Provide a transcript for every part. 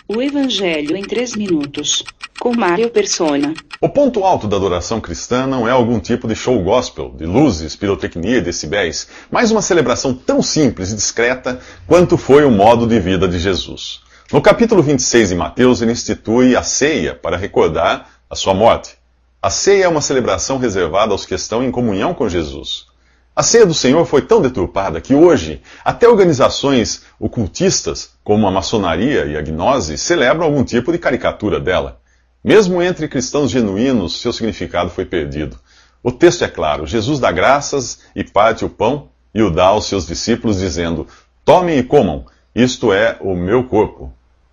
O Evangelho em 3 minutos, com Mário Persona. O ponto alto da adoração cristã não é algum tipo de show gospel, de luzes, pirotecnia e decibéis, mas uma celebração tão simples e discreta quanto foi o modo de vida de Jesus. No capítulo 26 de Mateus, ele institui a ceia para recordar a sua morte. A ceia é uma celebração reservada aos que estão em comunhão com Jesus. A ceia do Senhor foi tão deturpada que hoje, até organizações ocultistas, como a maçonaria e a gnose, celebram algum tipo de caricatura dela. Mesmo entre cristãos genuínos, seu significado foi perdido. O texto é claro: Jesus dá graças e parte o pão e o dá aos seus discípulos, dizendo: tomem e comam, isto é o meu corpo.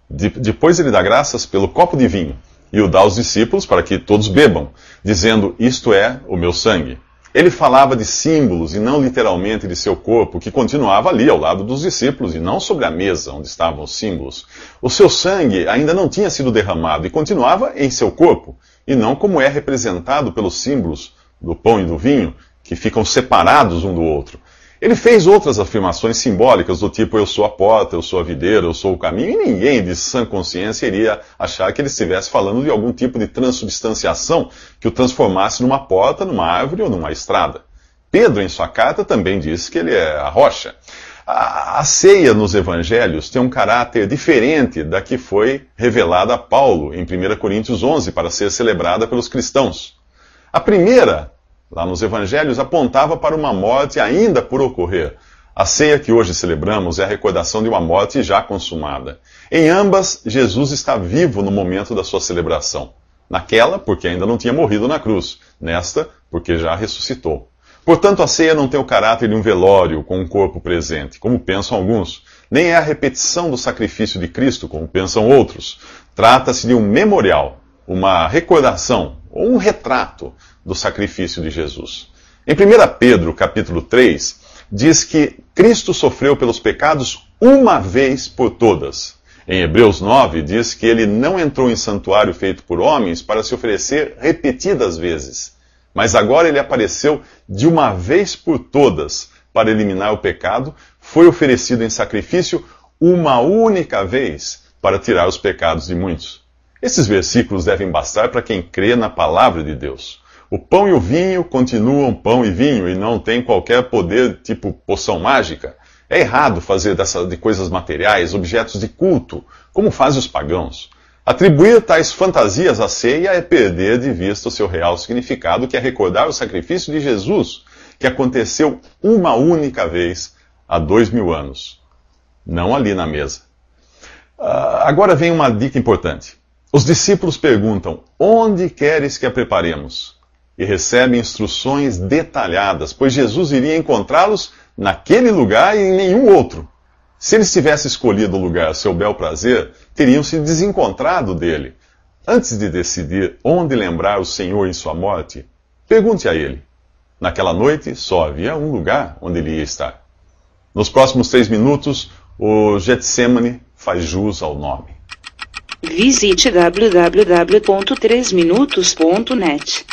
Depois ele dá graças pelo copo de vinho e o dá aos discípulos para que todos bebam, dizendo: isto é o meu sangue. Ele falava de símbolos e não literalmente de seu corpo, que continuava ali ao lado dos discípulos e não sobre a mesa onde estavam os símbolos. O seu sangue ainda não tinha sido derramado e continuava em seu corpo, e não como é representado pelos símbolos do pão e do vinho, que ficam separados um do outro. Ele fez outras afirmações simbólicas do tipo: eu sou a porta, eu sou a videira, eu sou o caminho, e ninguém de sã consciência iria achar que ele estivesse falando de algum tipo de transubstanciação que o transformasse numa porta, numa árvore ou numa estrada. Pedro, em sua carta, também diz que ele é a rocha. A ceia nos evangelhos tem um caráter diferente da que foi revelada a Paulo em 1 Coríntios 11 para ser celebrada pelos cristãos. A primeira, lá nos evangelhos, apontava para uma morte ainda por ocorrer. A ceia que hoje celebramos é a recordação de uma morte já consumada. Em ambas, Jesus está vivo no momento da sua celebração. Naquela, porque ainda não tinha morrido na cruz. Nesta, porque já ressuscitou. Portanto, a ceia não tem o caráter de um velório com um corpo presente, como pensam alguns. Nem é a repetição do sacrifício de Cristo, como pensam outros. Trata-se de um memorial, uma recordação, ou um retrato do sacrifício de Jesus. Em 1 Pedro, capítulo 3, diz que Cristo sofreu pelos pecados uma vez por todas. Em Hebreus 9, diz que ele não entrou em santuário feito por homens para se oferecer repetidas vezes. Mas agora ele apareceu de uma vez por todas para eliminar o pecado, foi oferecido em sacrifício uma única vez para tirar os pecados de muitos. Esses versículos devem bastar para quem crê na palavra de Deus. O pão e o vinho continuam pão e vinho e não têm qualquer poder tipo poção mágica. É errado fazer de coisas materiais objetos de culto, como fazem os pagãos. Atribuir tais fantasias à ceia é perder de vista o seu real significado, que é recordar o sacrifício de Jesus, que aconteceu uma única vez há 2000 anos. Não ali na mesa. Agora vem uma dica importante. Os discípulos perguntam: onde queres que a preparemos? E recebem instruções detalhadas, pois Jesus iria encontrá-los naquele lugar e em nenhum outro. Se eles tivessem escolhido o lugar a seu bel prazer, teriam se desencontrado dele. Antes de decidir onde lembrar o Senhor em sua morte, pergunte a ele. Naquela noite só havia um lugar onde ele ia estar. Nos próximos 3 minutos, o Getsemane faz jus ao nome. Visite www.3minutos.net.